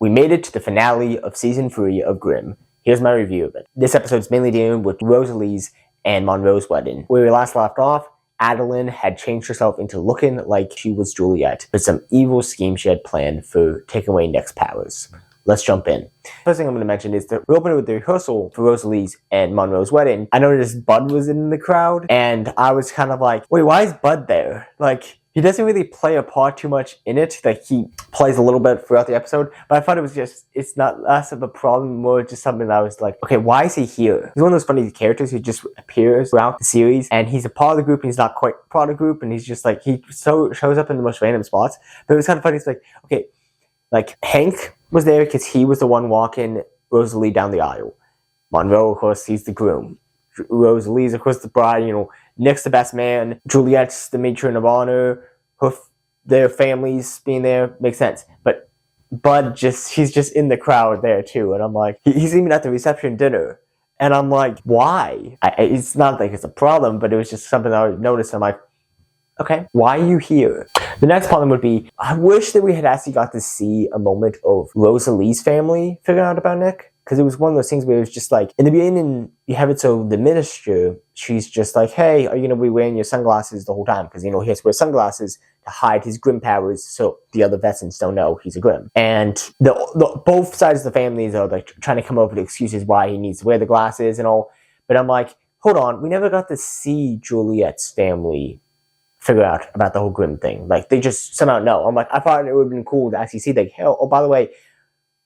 we made it to the finale of Season 3 of Grimm. Here's my review of it. This episode is mainly dealing with Rosalie's and Monroe's wedding. Where we last left off, Adeline had changed herself into looking like she was Juliet for some evil scheme she had planned for taking away Nick's powers. Let's jump in. First thing I'm going to mention is that we opened with the rehearsal for Rosalie's and Monroe's wedding. I noticed Bud was in the crowd, and I was kind of like, wait, why is Bud there? Like, he doesn't really play a part too much in it. Like, he plays a little bit throughout the episode, but I thought it was just, it's not less of a problem, more just something that I was like, okay, why is he here? He's one of those funny characters who just appears throughout the series, and he's a part of the group, and he's not quite part of the group, and he's just like, he shows up in the most random spots. But it was kind of funny. It's like, okay, like, Hank was there because he was the one walking Rosalie down the aisle. Monroe, of course, he's the groom. Rosalie's, of course, the bride. You know, Nick's the best man. Juliet's the matron of honor. Their families being there makes sense. But Bud he's just in the crowd there too. And I'm like, he's even at the reception dinner. And I'm like, why? It's not like it's a problem, but it was just something I noticed. I'm like, okay, why are you here? The next problem would be, I wish that we had actually got to see a moment of Rosalie's family figuring out about Nick. Because it was one of those things where it was just like, in the beginning, you have it so the minister, she's just like, hey, are you going to be wearing your sunglasses the whole time? Because, you know, he has to wear sunglasses to hide his Grimm powers so the other Wesens don't know he's a Grimm. And both sides of the families are like trying to come up with excuses why he needs to wear the glasses and all. But I'm like, hold on, we never got to see Juliet's family figure out about the whole Grimm thing. Like, they just somehow know. I'm like, I thought it would have been cool to actually see, like, hell, oh, by the way,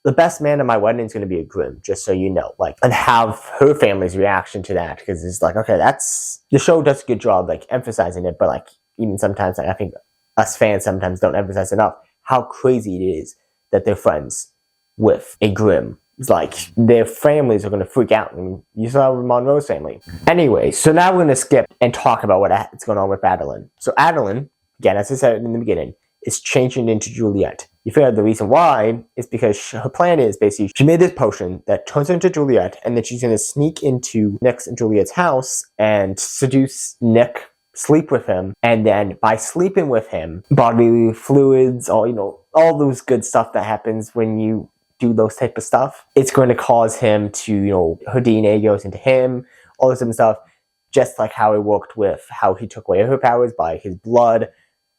the best man at my wedding is going to be a Grimm, just so you know. Like, and have her family's reaction to that, because it's like, okay, the show does a good job, like, emphasizing it, but, like, even sometimes, like, I think us fans sometimes don't emphasize enough how crazy it is that they're friends with a Grimm. It's like, their families are going to freak out. I mean, you saw with Monroe's family. Anyway, so now we're going to skip and talk about what's going on with Adeline. So Adeline, again, as I said in the beginning, is changing into Juliet. You figure out the reason why is because her plan is basically, she made this potion that turns her into Juliet, and then she's going to sneak into Nick's and Juliet's house and seduce Nick, sleep with him, and then by sleeping with him, bodily fluids, all those good stuff that happens when you do those type of stuff, it's going to cause him to, her DNA goes into him, all this different stuff, just like how it worked with how he took away her powers by his blood.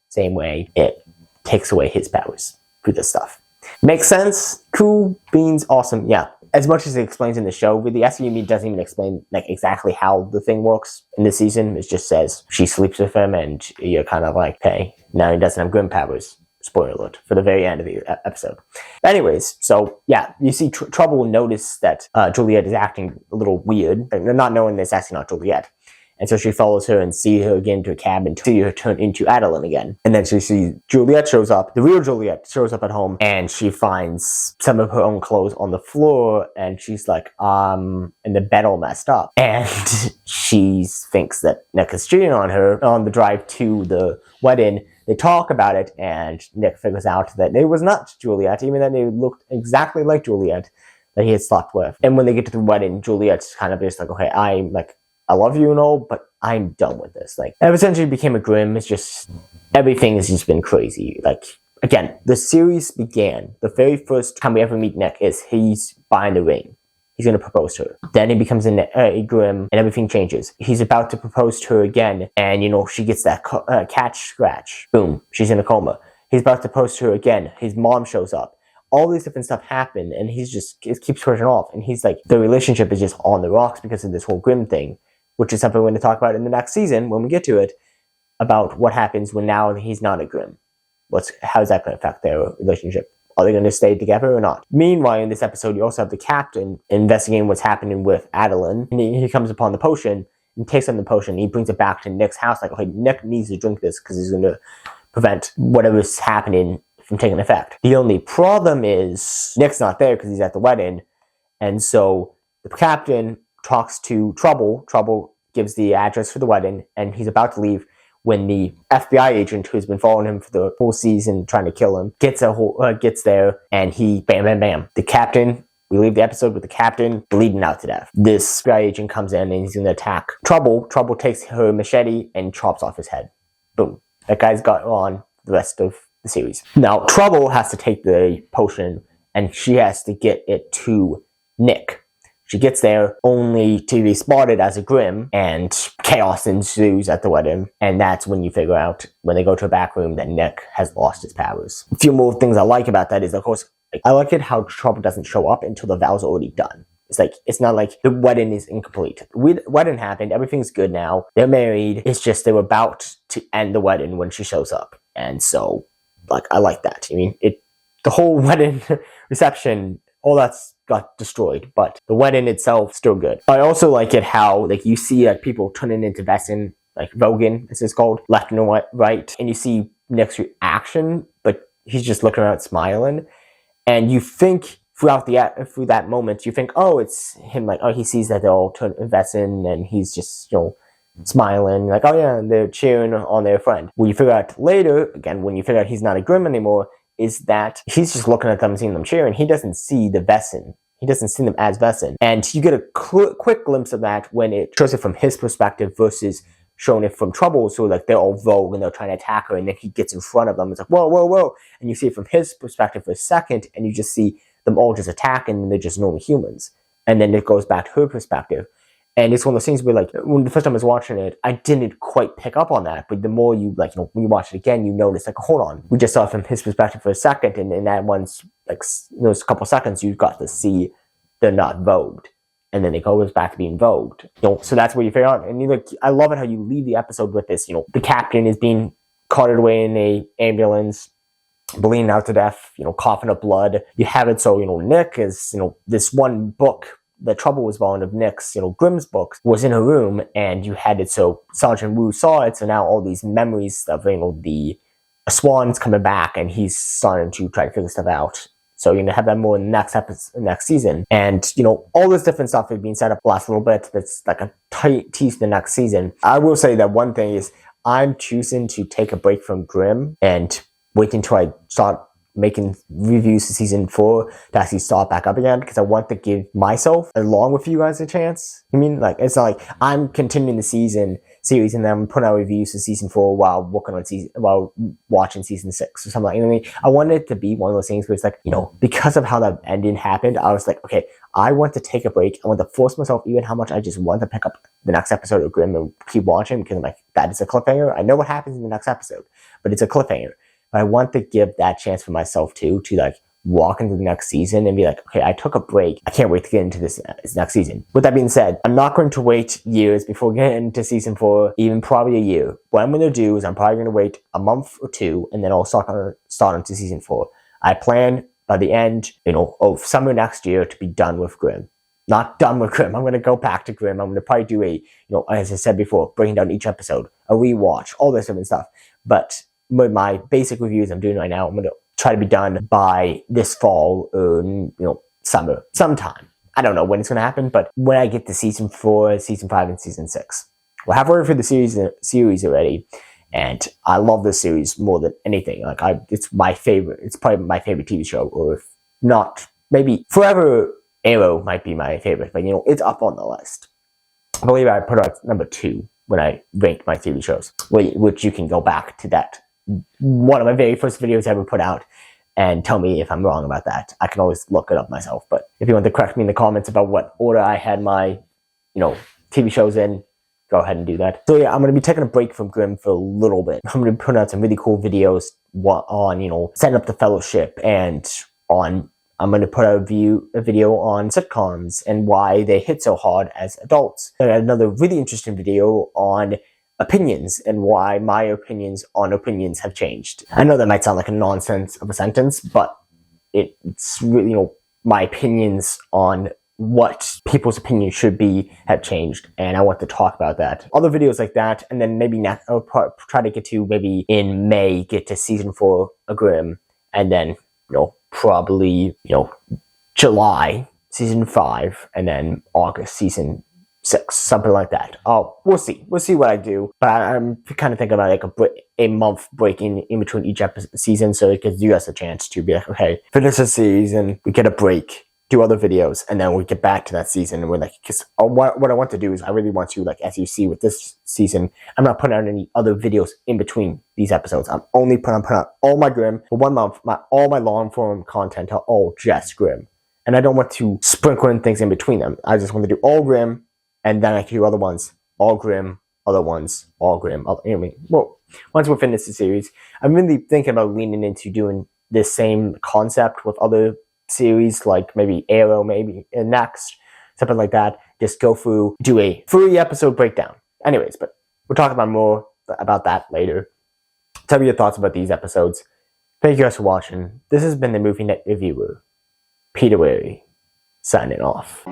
Same way it takes away his powers through this stuff. Makes sense? Cool beans, awesome, yeah. As much as it explains in the show, the SVU doesn't even explain like exactly how the thing works in this season. It just says she sleeps with him, and you're kind of like, hey, now he doesn't have Grimm powers. Spoiler alert for the very end of the episode. But anyways, so yeah, you see Trouble notice that Juliet is acting a little weird, not knowing this actually not Juliet. And so she follows her and sees her again to a cab and see her turn into Adeline again. And then she sees Juliet shows up, the real Juliet shows up at home, and she finds some of her own clothes on the floor, and she's like, and the bed all messed up. And she thinks that Nick is cheating on her. On the drive to the wedding, they talk about it, and Nick figures out that it was not Juliet, even though they looked exactly like Juliet that he had slept with. And when they get to the wedding, Juliet's kind of just like, okay, I love you and all, but I'm done with this. Like, ever since she became a Grimm, it's just, everything has just been crazy. Like, again, the series began, the very first time we ever meet Nick is he's buying the ring. He's going to propose to her. Then he becomes a Grimm, and everything changes. He's about to propose to her again, and, she gets that catch scratch. Boom, she's in a coma. He's about to propose to her again. His mom shows up. All these different stuff happen, and it keeps pushing off. And he's like, the relationship is just on the rocks because of this whole Grimm thing, which is something we're going to talk about in the next season when we get to it, about what happens when now he's not a Grimm. How's that going to affect their relationship? Are they going to stay together or not? Meanwhile, in this episode, you also have the captain investigating what's happening with Adeline. And he comes upon the potion and takes on the potion. He brings it back to Nick's house. Like, okay, Nick needs to drink this because he's going to prevent whatever's happening from taking effect. The only problem is Nick's not there because he's at the wedding. And so the captain talks to Trouble. Trouble gives the address for the wedding, and he's about to leave when the FBI agent who's been following him for the whole season trying to kill him gets there, and he bam bam bam. The captain, we leave the episode with the captain bleeding out to death. This FBI agent comes in and he's going to attack Trouble. Trouble takes her machete and chops off his head. Boom. That guy's got on the rest of the series. Now Trouble has to take the potion and she has to get it to Nick. She gets there only to be spotted as a Grimm, and chaos ensues at the wedding. And that's when you figure out, when they go to a back room, that Nick has lost his powers. A few more things I like about that is, of course, I like it how trouble doesn't show up until the vows are already done. It's not like the wedding is incomplete. Wedding happened, everything's good now, they're married, it's just they were about to end the wedding when she shows up. And so, I like that. I mean, the whole wedding reception, all that's got destroyed, but the wedding itself still good. I also like it how you see people turning into wesen, Rogan, as it's called, left and right, and you see Nick's reaction, but he's just looking around smiling, and you think through that moment, you think, oh, it's him, he sees that they're all turning wesen, and he's just, smiling, oh yeah, they're cheering on their friend. When you figure out later, again, when you figure out he's not a Grimm anymore, is that he's just looking at them, seeing them cheering. He doesn't see the wesen. He doesn't see them as wesen. And you get a quick glimpse of that when it shows it from his perspective versus showing it from Trouble. So they're all rogue and they're trying to attack her, and then he gets in front of them. It's whoa, whoa, whoa. And you see it from his perspective for a second, and you just see them all just attacking, and they're just normal humans. And then it goes back to her perspective. And it's one of those things where, when the first time I was watching it, I didn't quite pick up on that. But the more you, when you watch it again, you notice, hold on. We just saw it from his perspective for a second, and in that once, those couple seconds, you got to see they're not vogued. And then it goes back to being vogued. So that's where you figure out. And I love it how you leave the episode with this, the captain is being carted away in a ambulance, bleeding out to death, coughing up blood. You have it so, Nick is, this one book, the Trouble was born of Nick's, Grimm's books, was in her room, and you had it so Sergeant Wu saw it, so now all these memories of, the Swan's coming back, and he's starting to try to figure stuff out. So you're going to have that more in the next episode, next season. And, all this different stuff is being set up the last little bit. That's a tight tease to the next season. I will say that one thing is, I'm choosing to take a break from Grimm and wait until I start making reviews to season 4 to actually start back up again, because I want to give myself, along with you guys, a chance. It's not I'm continuing the series and then I'm putting out reviews for season 4 while watching season 6 or something like that. I mean, I want it to be one of those things where it's because of how that ending happened, I was okay, I want to take a break. I want to force myself, even how much I just want to pick up the next episode of Grimm and keep watching, because I'm that is a cliffhanger. I know what happens in the next episode, but it's a cliffhanger. But I want to give that chance for myself too, to walk into the next season and be okay, I took a break. I can't wait to get into this next season. With that being said, I'm not going to wait years before getting into season 4, even probably a year. What I'm going to do is I'm probably going to wait a month or 2, and then I'll start into season 4. I plan by the end, of summer next year to be done with Grimm. Not done with Grimm. I'm going to go back to Grimm. I'm going to probably do a, as I said before, breaking down each episode, a rewatch, all this different stuff. But with my basic reviews I'm doing right now, I'm going to try to be done by this fall or, summer, sometime. I don't know when it's going to happen, but when I get to season 4, season 5, and season 6. We'll have word for the series already, and I love this series more than anything. It's my favorite. It's probably my favorite TV show, or if not, maybe Forever Arrow might be my favorite, but it's up on the list. I believe I put it at number 2 when I ranked my TV shows, which you can go back to that. One of my very first videos I ever put out, and tell me if I'm wrong about that. I can always look it up myself, but if you want to correct me in the comments about what order I had my, TV shows in, go ahead and do that. So yeah, I'm going to be taking a break from Grimm for a little bit. I'm going to be putting out some really cool videos on, setting up the fellowship, and I'm going to put out a video on sitcoms and why they hit so hard as adults. And another really interesting video on opinions and why my opinions on opinions have changed. I know that might sound like a nonsense of a sentence, but it's really, my opinions on what people's opinions should be have changed, and I want to talk about that. Other videos like that, and then maybe next, I'll try to get to, maybe in May, get to season 4 of Grimm, and then, probably, July, season 5, and then August, season 6, something like that. Oh, we'll see. We'll see what I do. But I'm kind of thinking about a month break in between each season, so it gives you guys a chance to be okay, finish the season, we get a break, do other videos, and then we get back to that season. And we're like, because what I want to do is I really want to, like, as you see with this season, I'm not putting out any other videos in between these episodes. I'm putting out all my Grimm for 1 month. All my long form content are all just Grimm, and I don't want to sprinkle in things in between them. I just want to do all Grimm, and then I can do other ones, all Grimm, other ones, all Grimm. Well, once we're finished the series, I'm really thinking about leaning into doing this same concept with other series, like maybe Arrow, maybe next, something like that. Just go through, do a 3-episode breakdown. Anyways, but we'll talk about more about that later. Tell me your thoughts about these episodes. Thank you guys for watching. This has been the Movie Net Reviewer, Peter Wary, signing off.